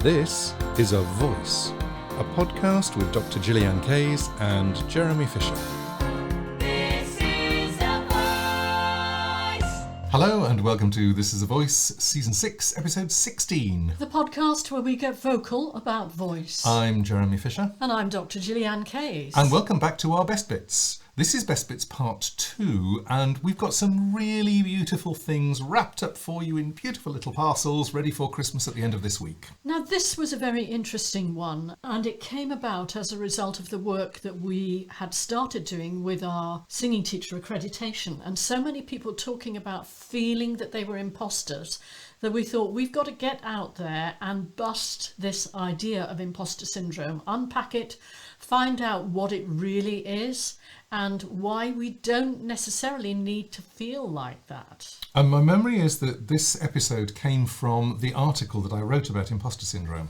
This is A Voice, a podcast with Dr. Gillian Kayes and Jeremy Fisher. This is A Voice. Hello and welcome to This is A Voice, Season 6, Episode 16. The podcast where we get vocal about voice. I'm Jeremy Fisher. And I'm Dr. Gillian Kayes. And welcome back to our Best Bits. This is Best Bits Part 2, and we've got some really beautiful things wrapped up for you in beautiful little parcels, ready for Christmas at the end of this week. Now, this was a very interesting one, and it came about as a result of the work that we had started doing with our singing teacher accreditation, and so many people talking about feeling that they were imposters, that we thought we've got to get out there and bust this idea of imposter syndrome, unpack it, find out what it really is, and why we don't necessarily need to feel like that. And my memory is that this episode came from the article that I wrote about imposter syndrome.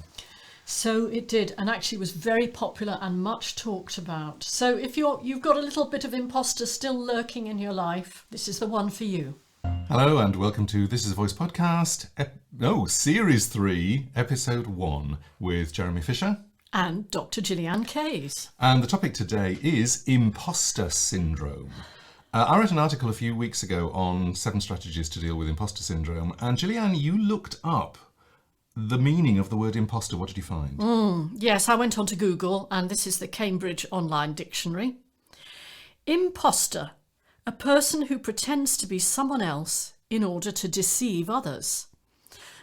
So it did, and actually was very popular and much talked about. So if you've got a little bit of imposter still lurking in your life, this is the one for you. Hello and welcome to This is a Voice podcast, Series 3, Episode 1 with Jeremy Fisher. And Dr. Gillian Kayes. And the topic today is imposter syndrome. I wrote an article a few weeks ago on 7 strategies to deal with imposter syndrome. And Gillian, you looked up the meaning of the word imposter. What did you find? Yes, I went on to Google, and this is the Cambridge Online Dictionary. Imposter, a person who pretends to be someone else in order to deceive others.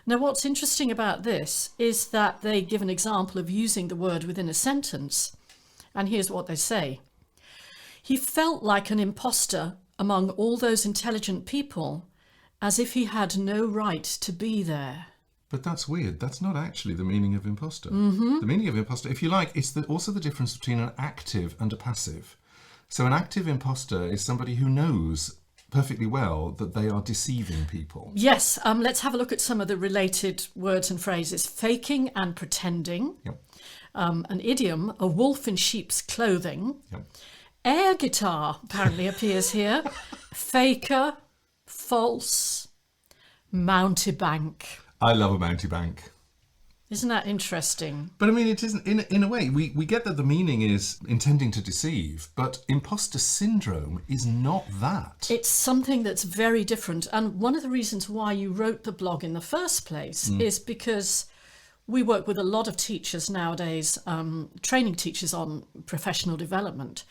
Now, what's interesting about this is that they give an example of using the word within a sentence. And here's what they say. He felt like an imposter among all those intelligent people, as if he had no right to be there. But that's weird. That's not actually the meaning of imposter. The meaning of imposter, if you like, is also the difference between an active and a passive. So an active imposter is somebody who knows perfectly well that they are deceiving people. Yes, let's have a look at some of the related words and phrases. Faking and pretending. Yep. An idiom, a wolf in sheep's clothing. Yep. Air guitar apparently appears here. Faker, false, mountebank. I love a mountebank. Isn't that interesting? But I mean, it isn't, in a way, we get that the meaning is intending to deceive, but imposter syndrome is not that. It's something that's very different. And one of the reasons why you wrote the blog in the first place is because we work with a lot of teachers nowadays, training teachers on professional development.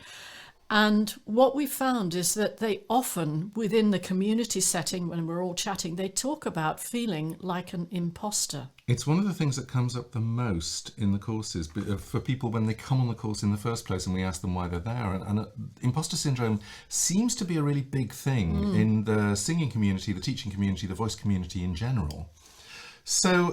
And what we found is that they often, within the community setting, when we're all chatting, they talk about feeling like an imposter. It's one of the things that comes up the most in the courses for people when they come on the course in the first place and we ask them why they're there. And imposter syndrome seems to be a really big thing in the singing community, the teaching community, the voice community in general. So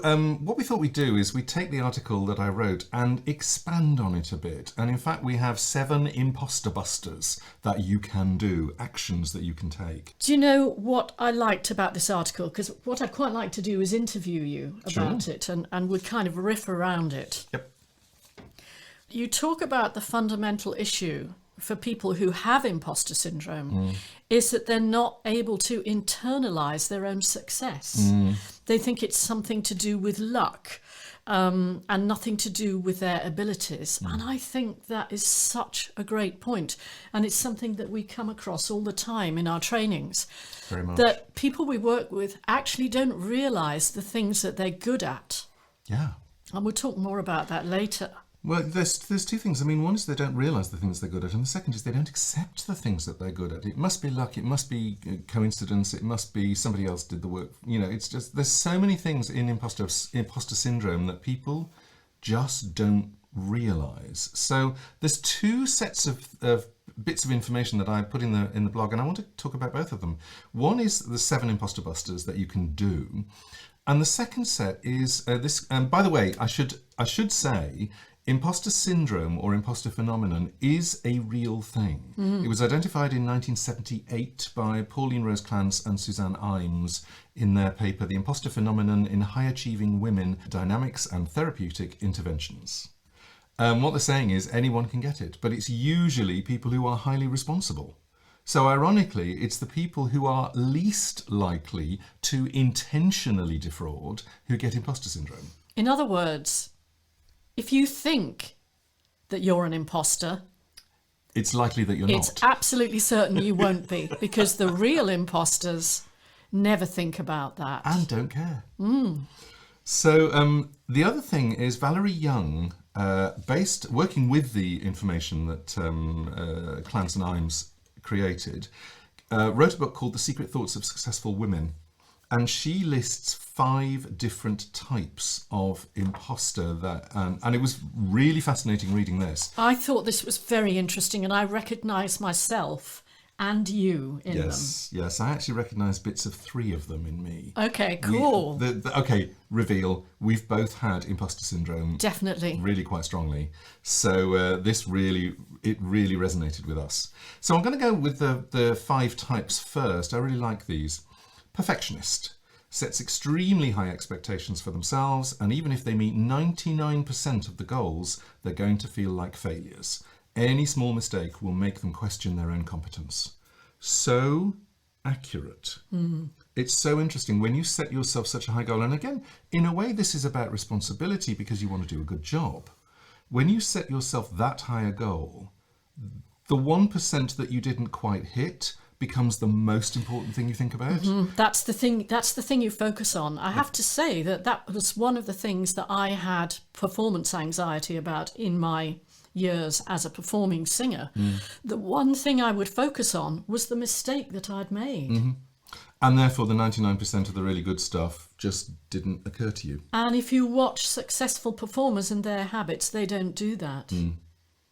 what we thought we'd do is we take the article that I wrote and expand on it a bit. And in fact, we have 7 imposter busters that you can do, actions that you can take. Do you know what I liked about this article? Because what I'd quite like to do is interview you about it and would kind of riff around it. Yep. You talk about the fundamental issue for people who have imposter syndrome is that they're not able to internalize their own success. They think it's something to do with luck and nothing to do with their abilities. And I think that is such a great point. And it's something that we come across all the time in our trainings. Very much. That people we work with actually don't realize the things that they're good at. Yeah. And we'll talk more about that later. Well, there's 2 things. I mean, one is they don't realise the things they're good at, and the second is they don't accept the things that they're good at. It must be luck, it must be coincidence, it must be somebody else did the work. You know, it's just, there's so many things in imposter syndrome that people just don't realise. So there's 2 sets of bits of information that I put in the blog, and I want to talk about both of them. One is the 7 imposter busters that you can do, and the second set is this. And by the way, I should say, imposter syndrome or imposter phenomenon is a real thing. It was identified in 1978 by Pauline Rose Clance and Suzanne Imes in their paper, The Imposter Phenomenon in High Achieving Women, Dynamics and Therapeutic Interventions. What they're saying is anyone can get it, but it's usually people who are highly responsible. So ironically, it's the people who are least likely to intentionally defraud who get imposter syndrome. In other words, if you think that you're an imposter, it's likely that you're it's not. absolutely certain you won't be, because the real imposters never think about that. And don't care. So the other thing is Valerie Young, working with the information that Clance and Imes created, wrote a book called The Secret Thoughts of Successful Women. And she lists 5 different types of imposter and it was really fascinating reading this. I thought this was very interesting, and I recognise myself and you in them. Yes, I actually recognise bits of 3 of them in me. Okay, cool. Okay, reveal. We've both had imposter syndrome. Definitely. Really quite strongly. So this really resonated with us. So I'm going to go with the 5 types first. I really like these. Perfectionist. Sets extremely high expectations for themselves, and even if they meet 99% of the goals, they're going to feel like failures. Any small mistake will make them question their own competence. So accurate. It's so interesting when you set yourself such a high goal. And again, in a way, this is about responsibility because you want to do a good job. When you set yourself that high a goal, the 1% that you didn't quite hit becomes the most important thing you think about. That's the thing you focus on. I have to say that was one of the things that I had performance anxiety about in my years as a performing singer. The one thing I would focus on was the mistake that I'd made. And therefore the 99% of the really good stuff just didn't occur to you. And if you watch successful performers and their habits, they don't do that.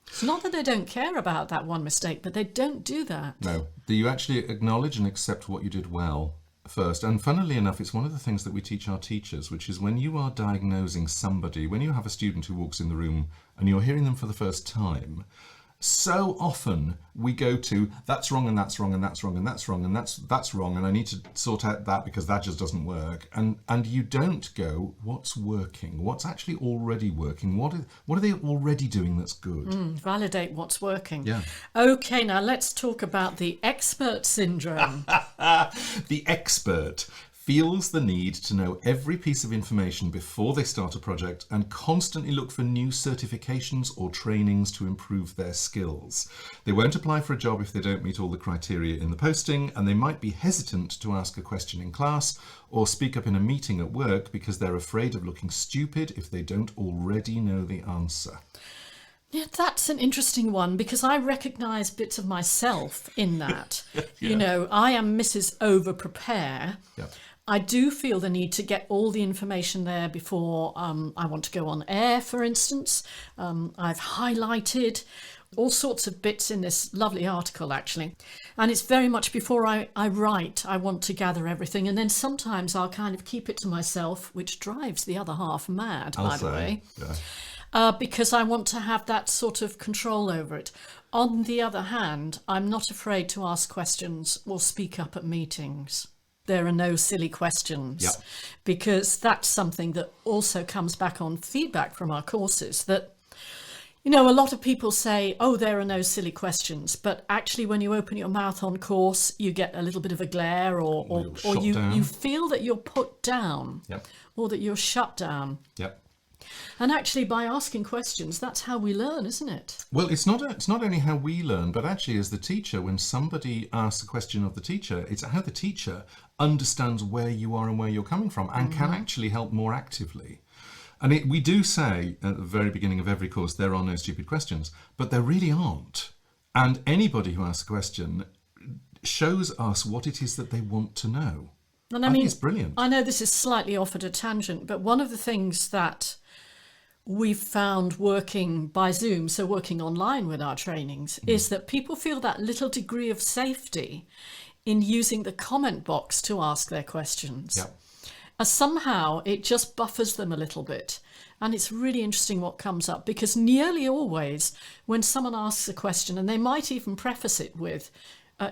It's not that they don't care about that one mistake, but they don't do that. No, you actually acknowledge and accept what you did well first. And funnily enough, it's one of the things that we teach our teachers, which is when you are diagnosing somebody, when you have a student who walks in the room and you're hearing them for the first time, so often we go to that's wrong and that's wrong and that's wrong and that's wrong and that's wrong and I need to sort out that because that just doesn't work, and you don't go what's working, what's actually already working, what are they already doing that's good. Validate what's working. Yeah. Okay, now let's talk about the expert syndrome. The expert feels the need to know every piece of information before they start a project and constantly look for new certifications or trainings to improve their skills. They won't apply for a job if they don't meet all the criteria in the posting, and they might be hesitant to ask a question in class or speak up in a meeting at work because they're afraid of looking stupid if they don't already know the answer. Yeah, that's an interesting one because I recognise bits of myself in that. Yeah. You know, I am Mrs. Over-Prepare. Yeah. I do feel the need to get all the information there before I want to go on air, for instance. I've highlighted all sorts of bits in this lovely article, actually. And it's very much before I write, I want to gather everything. And then sometimes I'll kind of keep it to myself, which drives the other half mad, by the way. Yeah. Because I want to have that sort of control over it. On the other hand, I'm not afraid to ask questions or speak up at meetings. There are no silly questions. Yep. Because that's something that also comes back on feedback from our courses that, you know, a lot of people say, oh, there are no silly questions. But actually, when you open your mouth on course, you get a little bit of a glare or you feel that you're put down. Yep. Or that you're shut down. Yep. And actually, by asking questions, that's how we learn, isn't it? Well, it's not only how we learn, but actually as the teacher, when somebody asks a question of the teacher, it's how the teacher understands where you are and where you're coming from and can actually help more actively. And we do say at the very beginning of every course, there are no stupid questions, but there really aren't. And anybody who asks a question shows us what it is that they want to know. And I think it's brilliant. I know this is slightly off at a tangent, but one of the things that we've found working by Zoom, so working online with our trainings, is that people feel that little degree of safety in using the comment box to ask their questions. Yep. Somehow it just buffers them a little bit. And it's really interesting what comes up, because nearly always when someone asks a question, and they might even preface it with,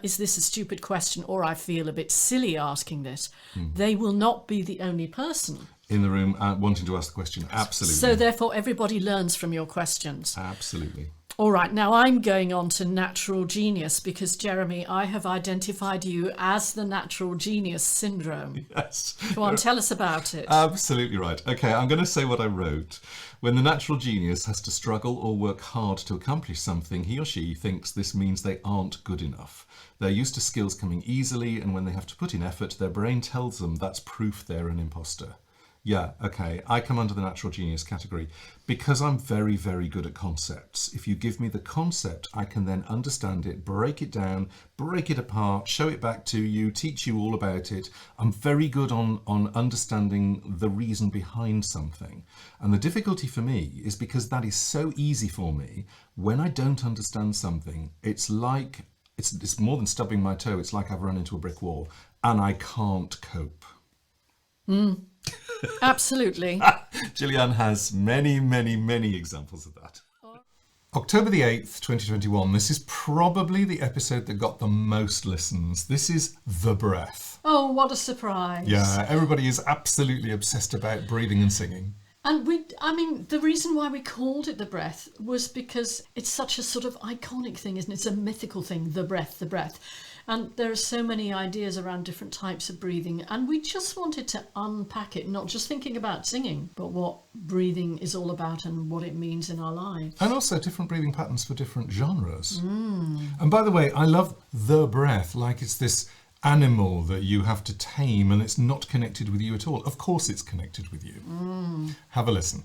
is this a stupid question, or I feel a bit silly asking this, they will not be the only person in the room wanting to ask the question. Absolutely. So therefore everybody learns from your questions. Absolutely. All right, now I'm going on to natural genius because, Jeremy, I have identified you as the natural genius syndrome. Yes. Come on, tell us about it. Absolutely right. Okay, I'm going to say what I wrote. When the natural genius has to struggle or work hard to accomplish something, he or she thinks this means they aren't good enough. They're used to skills coming easily, and when they have to put in effort, their brain tells them that's proof they're an imposter. Yeah, okay, I come under the natural genius category because I'm very, very good at concepts. If you give me the concept, I can then understand it, break it down, break it apart, show it back to you, teach you all about it. I'm very good on understanding the reason behind something. And the difficulty for me is because that is so easy for me, when I don't understand something, it's like, it's more than stubbing my toe, it's like I've run into a brick wall and I can't cope. Absolutely. Gillian has many, many, many examples of that. October the 8th, 2021. This is probably the episode that got the most listens. This is The Breath. Oh, what a surprise. Yeah, everybody is absolutely obsessed about breathing and singing. And the reason why we called it The Breath was because it's such a sort of iconic thing, isn't it? It's a mythical thing, the breath, the breath. And there are so many ideas around different types of breathing. And we just wanted to unpack it, not just thinking about singing, but what breathing is all about and what it means in our lives. And also different breathing patterns for different genres. And by the way, I love the breath, like it's this animal that you have to tame and it's not connected with you at all. Of course it's connected with you. Have a listen.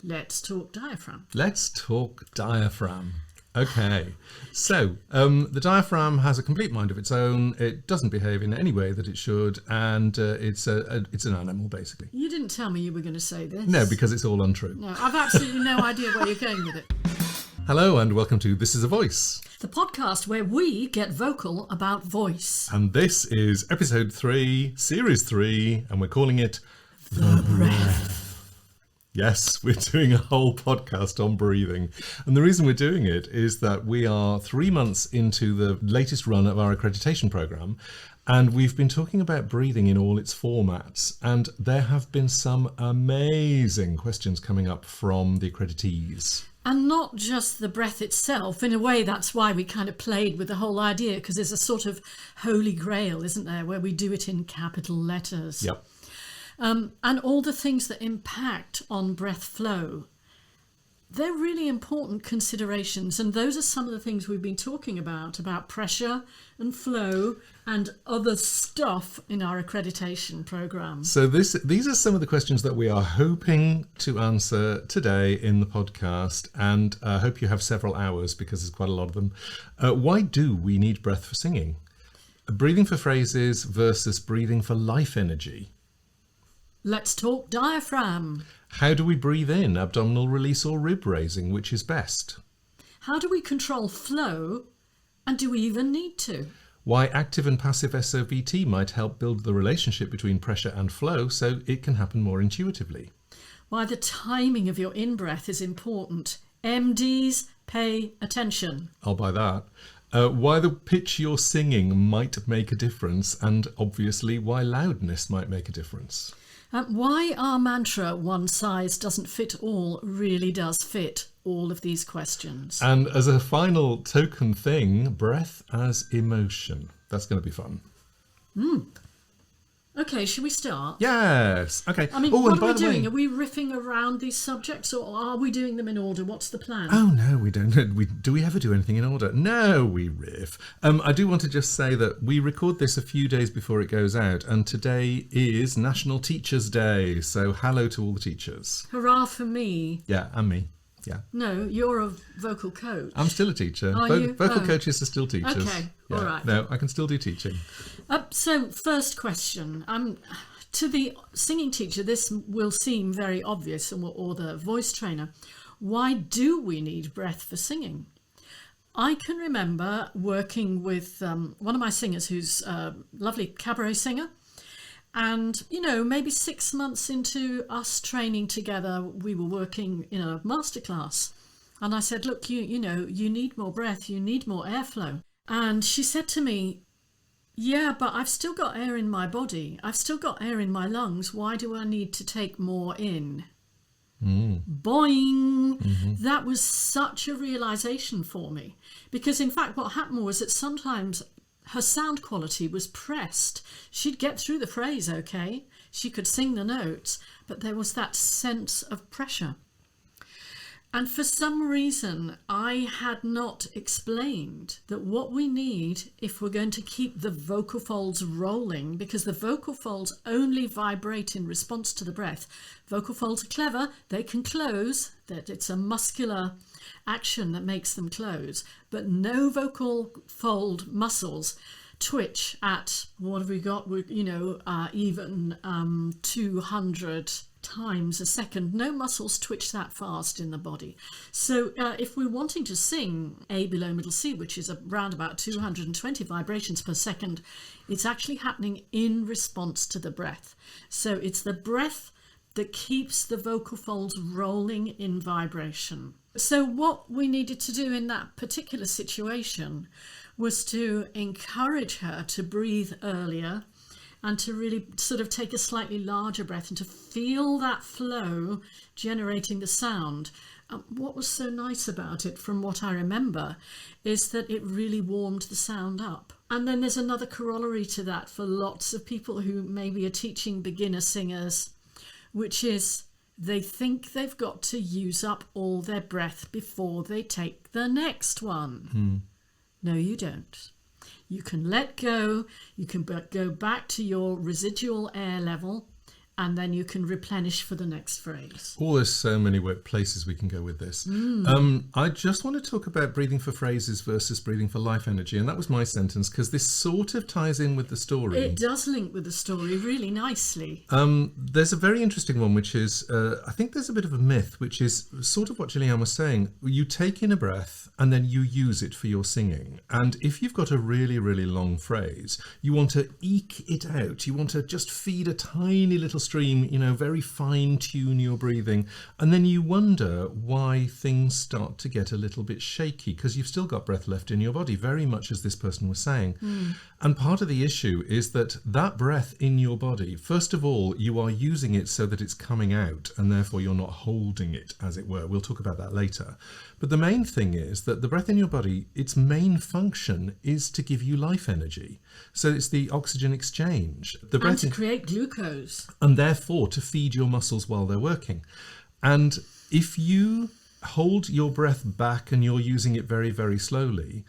Let's talk diaphragm. Let's talk diaphragm. Okay, so the diaphragm has a complete mind of its own. It doesn't behave in any way that it should, and it's an animal, basically. You didn't tell me you were going to say this. No, because it's all untrue. No, I've absolutely no idea where you're going with it. Hello, and welcome to This Is a Voice. The podcast where we get vocal about voice. And this is episode 3, series 3, and we're calling it The Breath. Yes, we're doing a whole podcast on breathing. And the reason we're doing it is that we are 3 months into the latest run of our accreditation programme, and we've been talking about breathing in all its formats. And there have been some amazing questions coming up from the accreditees. And not just the breath itself. In a way, that's why we kind of played with the whole idea, because there's a sort of holy grail, isn't there, where we do it in capital letters. Yep. And all the things that impact on breath flow, they're really important considerations. And those are some of the things we've been talking about pressure and flow and other stuff in our accreditation programme. So these are some of the questions that we are hoping to answer today in the podcast, and I hope you have several hours because there's quite a lot of them. Why do we need breath for singing? Breathing for phrases versus breathing for life energy. Let's talk diaphragm. How do we breathe in, abdominal release or rib raising, which is best? How do we control flow, and do we even need to? Why active and passive SOVT might help build the relationship between pressure and flow so it can happen more intuitively. Why the timing of your in-breath is important. MDs, pay attention. I'll buy that. Why the pitch you're singing might make a difference, and obviously why loudness might make a difference. Why our mantra, one size doesn't fit all, really does fit all of these questions. And as a final token thing, breath as emotion. That's going to be fun. Okay, should we start? Yes. Okay. I mean, what are we doing? Are we riffing around these subjects, or are we doing them in order? What's the plan? Oh, no, we don't. Do we ever do anything in order? No, we riff. I do want to just say that we record this a few days before it goes out, and today is National Teachers' Day. So hello to all the teachers. Hurrah for me. Yeah, and me. Yeah. No, you're a vocal coach. I'm still a teacher. Are you? Vocal coaches are still teachers. Okay, yeah. all right. No, I can still do teaching. So, first question. To the singing teacher, this will seem very obvious, or the voice trainer. Why do we need breath for singing? I can remember working with one of my singers who's a lovely cabaret singer. And, maybe 6 months into us training together, we were working in a masterclass. And I said, look, you need more breath, you need more airflow. And she said to me, yeah, but I've still got air in my body. I've still got air in my lungs. Why do I need to take more in? Boing! That was such a realization for me. Because in fact, what happened was that sometimes her sound quality was pressed. She'd get through the phrase okay. She could sing the notes, but there was that sense of pressure. And for some reason, I had not explained that what we need if we're going to keep the vocal folds rolling, because the vocal folds only vibrate in response to the breath. Vocal folds are clever, they can close, that it's a muscular action that makes them close, but no vocal fold muscles twitch at, what have we got, even 200 times a second. No muscles twitch that fast in the body. So if we're wanting to sing A below middle C, which is around about 220 vibrations per second, it's actually happening in response to the breath. So it's the breath that keeps the vocal folds rolling in vibration. So what we needed to do in that particular situation was to encourage her to breathe earlier and to really sort of take a slightly larger breath and to feel that flow generating the sound. What was so nice about it, from what I remember, is that it really warmed the sound up. And then there's another corollary to that for lots of people who maybe are teaching beginner singers, which is they think they've got to use up all their breath before they take the next one. No, you don't. You can let go, you can go back to your residual air level, and then you can replenish for the next phrase. Oh, there's so many places we can go with this. I just want to talk about breathing for phrases versus breathing for life energy, and that was my sentence, because this sort of ties in with the story. It does link with the story really nicely. There's a very interesting one, which is, I think there's a bit of a myth, which is sort of what Gillian was saying. You take in a breath and then you use it for your singing. And if you've got a really, really long phrase, you want to eke it out. You want to just feed a tiny little stream, very fine tune your breathing. And then you wonder why things start to get a little bit shaky, because you've still got breath left in your body, very much as this person was saying. And part of the issue is that breath in your body, first of all, you are using it so that it's coming out, and therefore you're not holding it, as it were. We'll talk about that later. But the main thing is that the breath in your body, its main function is to give you life energy. So it's the oxygen exchange. The breath and to create glucose. And therefore to feed your muscles while they're working. And if you hold your breath back and you're using it very, very slowly,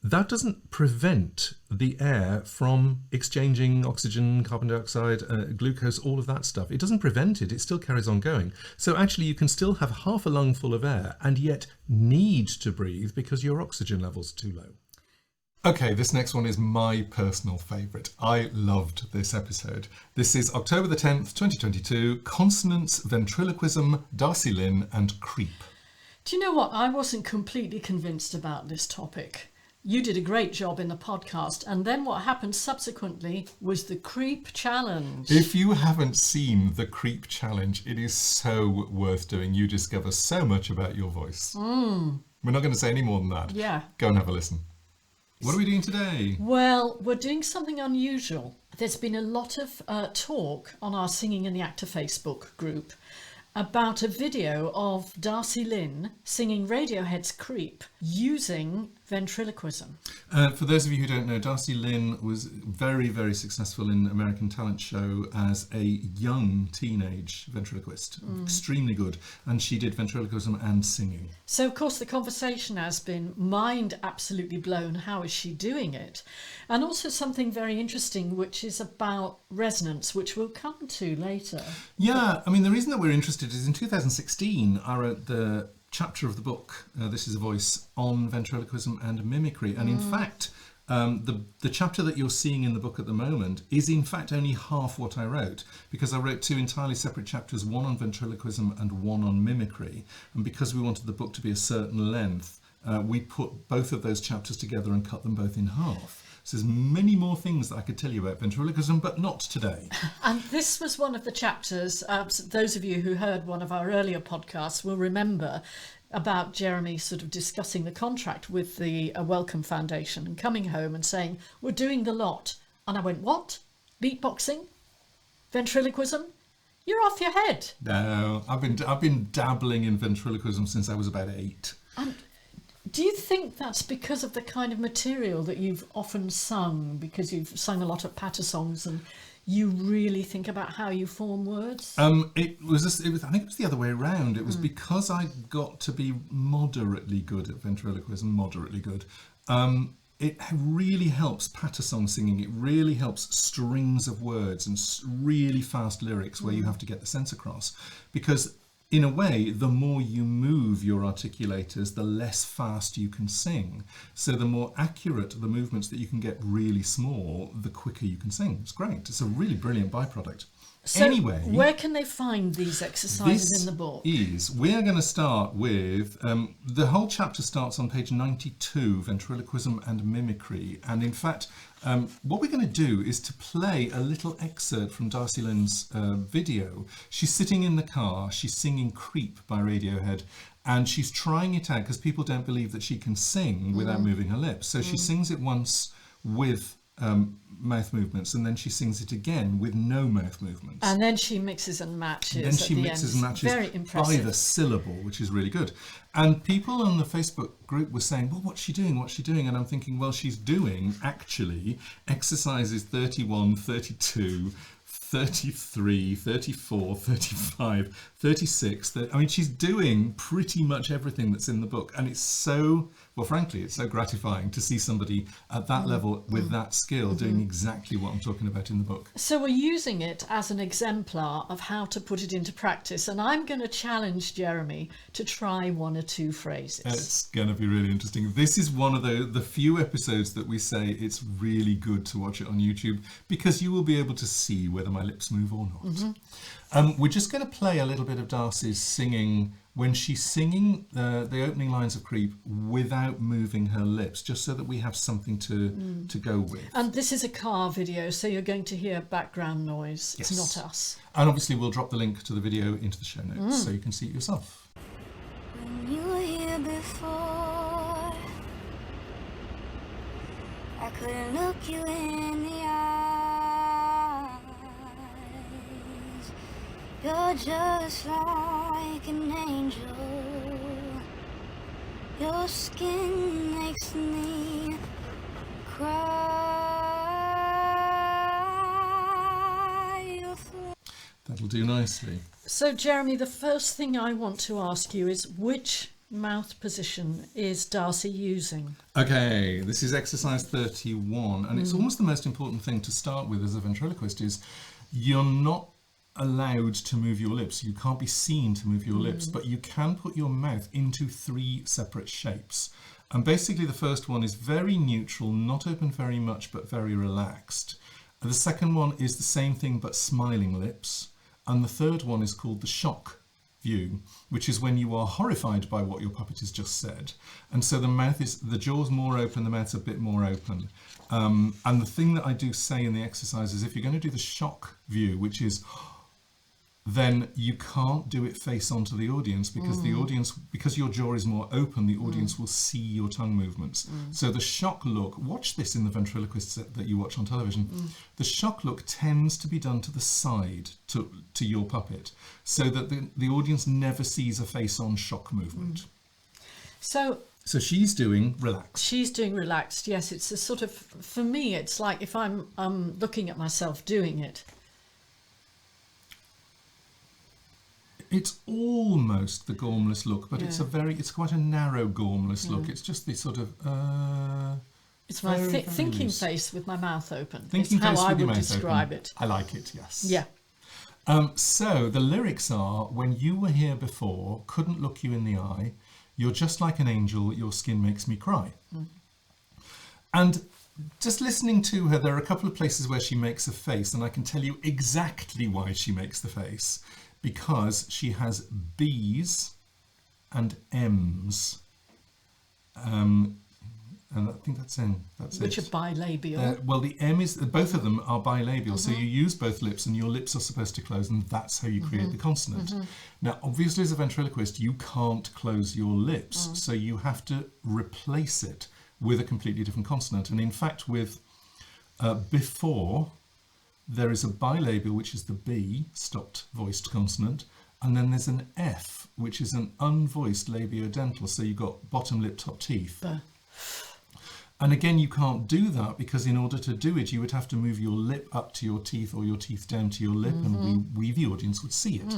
that doesn't prevent the air from exchanging oxygen, carbon dioxide, glucose, all of that stuff. It doesn't prevent it. It still carries on going. So actually you can still have half a lung full of air and yet need to breathe because your oxygen levels are too low. Okay, this next one is my personal favourite. I loved this episode. This is October the 10th, 2022, Consonants, Ventriloquism, Darci Lynne and Creep. Do you know what? I wasn't completely convinced about this topic. You did a great job in the podcast, and then what happened subsequently was the Creep Challenge. If you haven't seen the Creep Challenge, it is so worth doing. You discover so much about your voice. We're not going to say any more than that. Yeah. Go and have a listen. What are we doing today? Well, we're doing something unusual. There's been a lot of talk on our Singing in the Actor Facebook group about a video of Darci Lynne singing Radiohead's Creep using ventriloquism. For those of you who don't know, Darci Lynne was very, very successful in American Talent Show as a young teenage ventriloquist. Extremely good. And she did ventriloquism and singing. So, of course, the conversation has been mind absolutely blown. How is she doing it? And also something very interesting, which is about resonance, which we'll come to later. Yeah, I mean, the reason that we're interested is in 2016, I wrote the chapter of the book, This is a Voice, on ventriloquism and mimicry. And in fact, the chapter that you're seeing in the book at the moment is in fact only half what I wrote, because I wrote two entirely separate chapters, one on ventriloquism and one on mimicry. And because we wanted the book to be a certain length, we put both of those chapters together and cut them both in half. So there's many more things that I could tell you about ventriloquism, but not today. And this was one of the chapters, those of you who heard one of our earlier podcasts will remember about Jeremy sort of discussing the contract with the Wellcome Foundation and coming home and saying, we're doing the lot. And I went, what? Beatboxing? Ventriloquism? You're off your head. No, I've been dabbling in ventriloquism since I was about 8. And do you think that's because of the kind of material that you've often sung, because you've sung a lot of patter songs and you really think about how you form words? I think it was the other way around. It was because I got to be moderately good at ventriloquism, moderately good. It really helps patter song singing. It really helps strings of words and really fast lyrics where you have to get the sense across. Because in a way, the more you move your articulators, the less fast you can sing. So the more accurate the movements that you can get really small, the quicker you can sing. It's great. It's a really brilliant byproduct. So anyway, where can they find these exercises in the book? We're going to start with, the whole chapter starts on page 92, ventriloquism and mimicry. And in fact, what we're going to do is to play a little excerpt from Darci Lynne's video. She's sitting in the car, she's singing Creep by Radiohead, and she's trying it out because people don't believe that she can sing without moving her lips. So she sings it once with mouth movements, and then she sings it again with no mouth movements. And then she mixes and matches. Then she mixes and matches Very impressive. by the syllable, which is really good. And people on the Facebook group were saying, well, what's she doing? What's she doing? And I'm thinking, well, she's doing actually exercises 31, 32, 33, 34, 35, 36. I mean, she's doing pretty much everything that's in the book. And it's so, well, frankly, it's so gratifying to see somebody at that level with that skill doing exactly what I'm talking about in the book. So we're using it as an exemplar of how to put it into practice. And I'm going to challenge Jeremy to try 1 or 2 phrases. It's going to be really interesting. This is one of the few episodes that we say it's really good to watch it on YouTube, because you will be able to see whether my lips move or not. We're just going to play a little bit of Darci's singing when she's singing the opening lines of Creep without moving her lips, just so that we have something to go with. And this is a car video, so you're going to hear background noise. Yes. It's not us. And obviously we'll drop the link to the video into the show notes so you can see it yourself. When you were here before, I couldn't look you in the eyes. You're just like an angel. Your skin makes me cry. That'll do nicely. So, Jeremy, the first thing I want to ask you is, which mouth position is Darci using? Okay, this is exercise 31, and it's almost the most important thing to start with as a ventriloquist is you're not allowed to move your lips. You can't be seen to move your lips, but you can put your mouth into 3 separate shapes. And basically the first one is very neutral, not open very much, but very relaxed. And the second one is the same thing, but smiling lips. And the third one is called the shock view, which is when you are horrified by what your puppet has just said. And so the jaw's more open, the mouth's a bit more open. And the thing that I do say in the exercise is if you're going to do the shock view, which is, then you can't do it face onto the audience, because the audience, because your jaw is more open, the audience will see your tongue movements. So the shock look, watch this in the ventriloquist set that you watch on television, the shock look tends to be done to the side to your puppet, so that the audience never sees a face on shock movement. So she's doing relaxed. She's doing relaxed, yes. It's a sort of, for me, it's like if I'm looking at myself doing it. It's almost the gormless look, but it's quite a narrow gormless look. It's just this sort of it's my thinking face with my mouth open. Thinking it's how face I with your would mouth describe open. it. I like it, yes. Yeah. So the lyrics are, when you were here before, couldn't look you in the eye, you're just like an angel, your skin makes me cry. And just listening to her, there are a couple of places where she makes a face, and I can tell you exactly why she makes the face. Because she has B's and M's. And I think that's it. Which are bilabial. Well, the M is, both of them are bilabial, so you use both lips and your lips are supposed to close, and that's how you create the consonant. Now, obviously, as a ventriloquist, you can't close your lips, so you have to replace it with a completely different consonant. And in fact, with before, there is a bilabial, which is the B, stopped voiced consonant, and then there's an F, which is an unvoiced labiodental. So you've got bottom lip, top teeth. And again, you can't do that because in order to do it, you would have to move your lip up to your teeth or your teeth down to your lip, and we, the audience, would see it.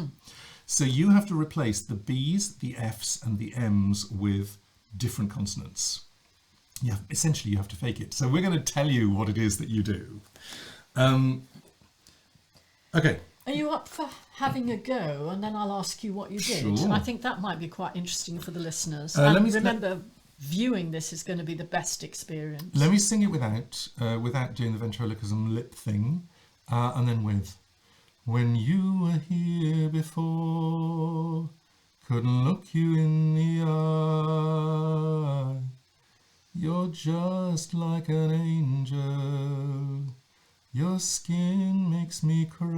So you have to replace the B's, the F's, and the M's with different consonants. Yeah, essentially, you have to fake it. So we're going to tell you what it is that you do. Okay. Are you up for having a go? And then I'll ask you what you did. Sure. I think that might be quite interesting for the listeners. Let me remember, viewing this is going to be the best experience. Let me sing it without doing the ventriloquism lip thing, and then with. When you were here before, couldn't look you in the eye. You're just like an angel. Your skin makes me cry.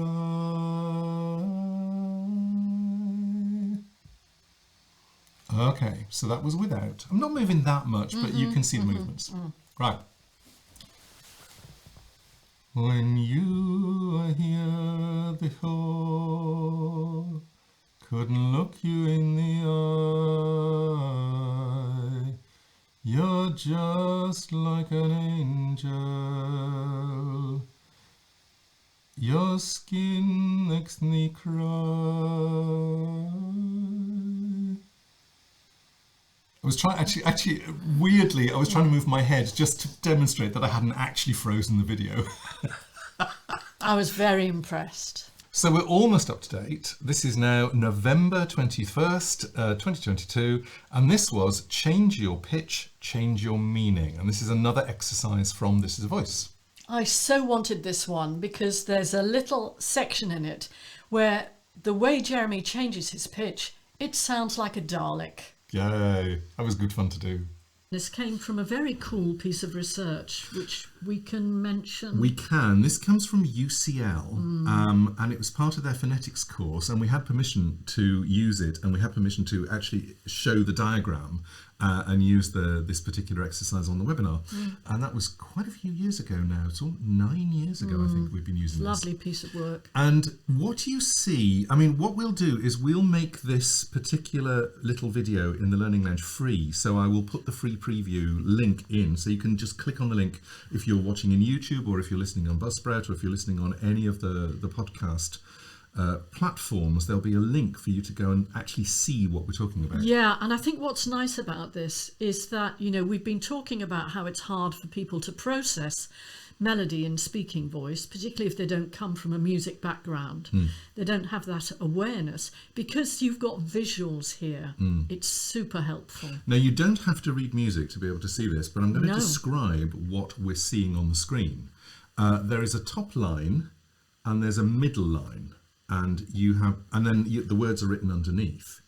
Okay, so that was without. I'm not moving that much, but you can see the movements. Right. When you were here before, couldn't look you in the eye. You're just like an angel. Your skin makes me cry. I was trying, actually, weirdly, I was trying to move my head just to demonstrate that I hadn't actually frozen the video. I was very impressed. So we're almost up to date. This is now November 21st, 2022, and this was Change Your Pitch, Change Your Meaning. And this is another exercise from This Is a Voice. I so wanted this one because there's a little section in it where the way Jeremy changes his pitch, it sounds like a Dalek. Yay, that was good fun to do. This came from a very cool piece of research, which we can mention. We can. This comes from UCL, and it was part of their phonetics course, and we had permission to use it, and we had permission to actually show the diagram and use this particular exercise on the webinar. And that was quite a few years ago now. It's all 9 years ago, I think, we've been using this. Lovely piece of work. And what you see, I mean, what we'll do is we'll make this particular little video in the Learning Lounge free. So I will put the free preview link in, so you can just click on the link if you're watching in YouTube, or if you're listening on Buzzsprout, or if you're listening on any of the podcast platforms. There'll be a link for you to go and actually see what we're talking about. Yeah, and I think what's nice about this is that, you know, we've been talking about how it's hard for people to process melody in speaking voice, particularly if they don't come from a music background. They don't have that awareness. Because you've got visuals here, it's super helpful. Now, you don't have to read music to be able to see this, but I'm going to No. describe what we're seeing on the screen. There is a top line and there's a middle line, and then the words are written underneath.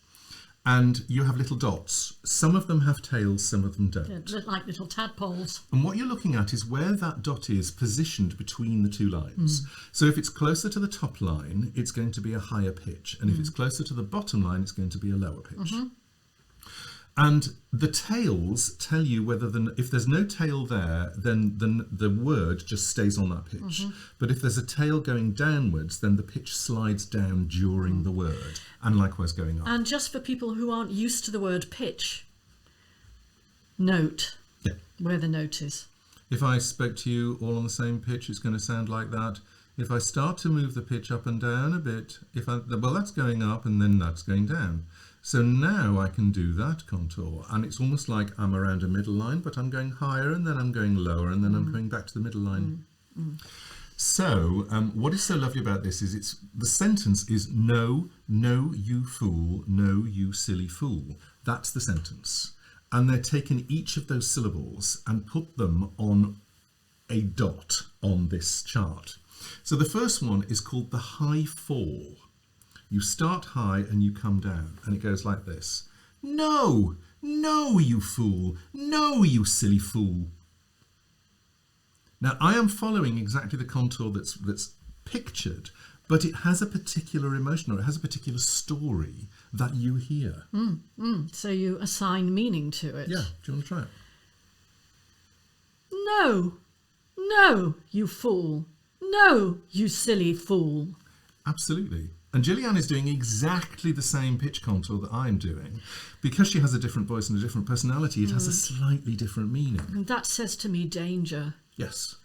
And you have little dots. Some of them have tails, some of them don't. They're like little tadpoles. And what you're looking at is where that dot is positioned between the two lines. So if it's closer to the top line, it's going to be a higher pitch. And if it's closer to the bottom line, it's going to be a lower pitch. And the tails tell you whether if there's no tail there, then the word just stays on that pitch. But if there's a tail going downwards, then the pitch slides down during the word, and likewise going up. And just for people who aren't used to the word pitch, note where the note is. If I spoke to you all on the same pitch, it's going to sound like that. If I start to move the pitch up and down a bit, well, that's going up and then that's going down. So now I can do that contour, and it's almost like I'm around a middle line, but I'm going higher and then I'm going lower and then I'm going back to the middle line. So what is so lovely about this is the sentence is no, you fool, no, you silly fool. That's the sentence. And they're taking each of those syllables and put them on a dot on this chart. So the first one is called the high fall. You start high and you come down, and it goes like this. No, you fool. No, you silly fool. Now, I am following exactly the contour that's pictured, but it has a particular emotion, or it has a particular story that you hear. So you assign meaning to it. Yeah, do you want to try it? No, you fool. No, you silly fool. Absolutely. And Gillian is doing exactly the same pitch contour that I'm doing. Because she has a different voice and a different personality, it has a slightly different meaning. And that says to me danger. Yes.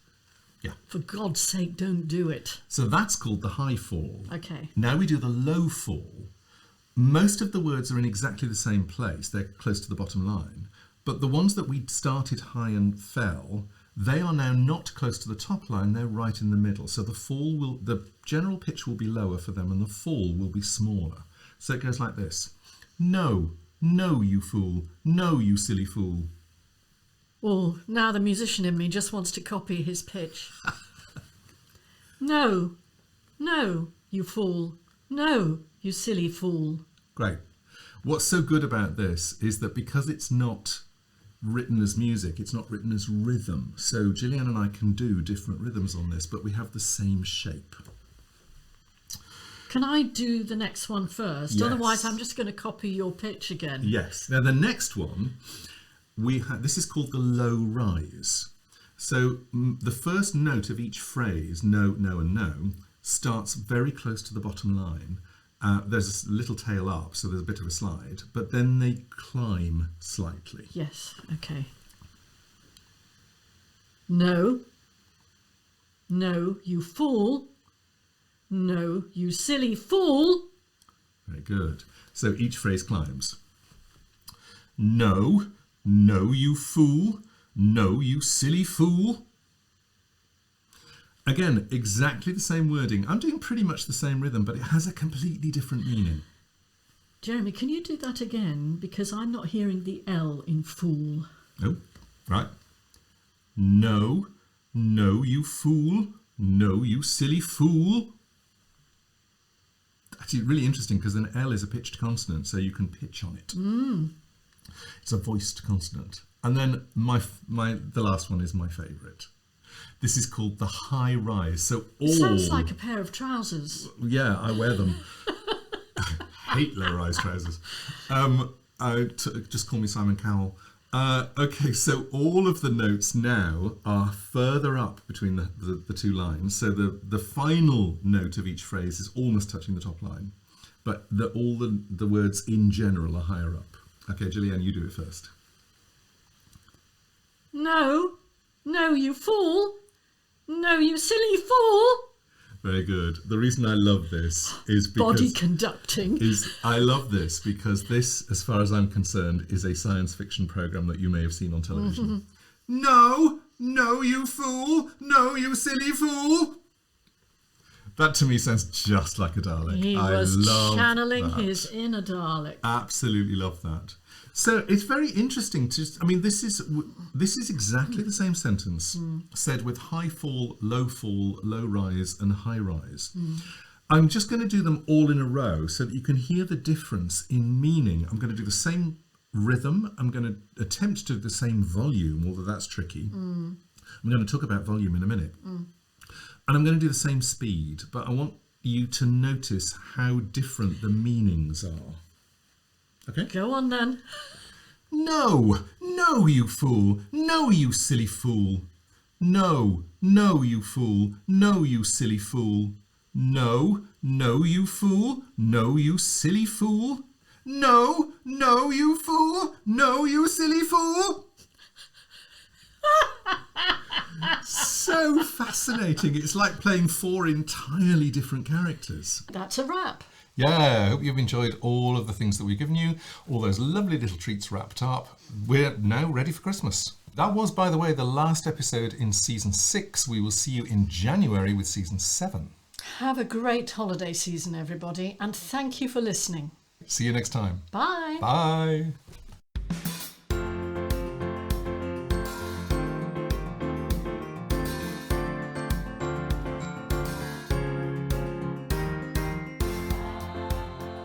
Yeah. For God's sake, don't do it. So that's called the high fall. Okay. Now we do the low fall. Most of the words are in exactly the same place. They're close to the bottom line. But the ones that we started high and fell, they are now not close to the top line, they're right in the middle. So the general pitch will be lower for them and the fall will be smaller. So it goes like this. No, no, you fool. No, you silly fool. Oh, now the musician in me just wants to copy his pitch. No, no, you fool. No, you silly fool. Great. What's so good about this is that because it's not written as music, it's not written as rhythm. So Gillian and I can do different rhythms on this, but we have the same shape. Can I do the next one first? Yes. Otherwise, I'm just going to copy your pitch again. Yes. Now the next one, this is called the low rise. So the first note of each phrase, no, no and no, starts very close to the bottom line. There's a little tail up, so there's a bit of a slide, but then they climb slightly. Yes, okay. No. No, you fool. No, you silly fool. Very good. So each phrase climbs. No, no, you fool. No, you silly fool. Again, exactly the same wording. I'm doing pretty much the same rhythm, but it has a completely different meaning. Jeremy, can you do that again? Because I'm not hearing the L in fool. Oh, right. No, no, you fool. No, you silly fool. Actually, really interesting because an L is a pitched consonant, so you can pitch on it. It's a voiced consonant. And then the last one is my favourite. This is called the high rise. So Sounds like a pair of trousers. Yeah, I wear them. Hate low-rise trousers. Just call me Simon Cowell. Okay, so all of the notes now are further up between the two lines. So the final note of each phrase is almost touching the top line. But all the words in general are higher up. Okay, Gillian, you do it first. No, no, you fool. No, you silly fool. Very good. The reason I love this is because... Body conducting. I love this because this, as far as I'm concerned, is a science fiction programme that you may have seen on television. No, no, you fool. No, you silly fool. That to me sounds just like a Dalek. He I was love channeling that. his inner Dalek. Absolutely love that. So it's very interesting to, I mean, this is exactly the same sentence said with high fall, low rise and high rise. I'm just going to do them all in a row so that you can hear the difference in meaning. I'm going to do the same rhythm. I'm going to attempt to do the same volume, although that's tricky. I'm going to talk about volume in a minute. And I'm going to do the same speed, but I want you to notice how different the meanings are. Okay. Go on then. No, no, you fool. No, you silly fool. No, no, you fool. No, you silly fool. No, no, you fool. No, you silly fool. No, no, you fool. No, you silly fool. So fascinating. It's like playing 4 entirely different characters. That's a wrap. Yeah, I hope you've enjoyed all of the things that we've given you, all those lovely little treats wrapped up. We're now ready for Christmas. That was, by the way, the last episode in Season 6. We will see you in January with Season 7. Have a great holiday season, everybody, and thank you for listening. See you next time. Bye. Bye.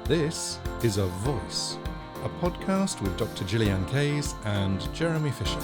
This is A Voice, a podcast with Dr. Gillian Kayes and Jeremy Fisher.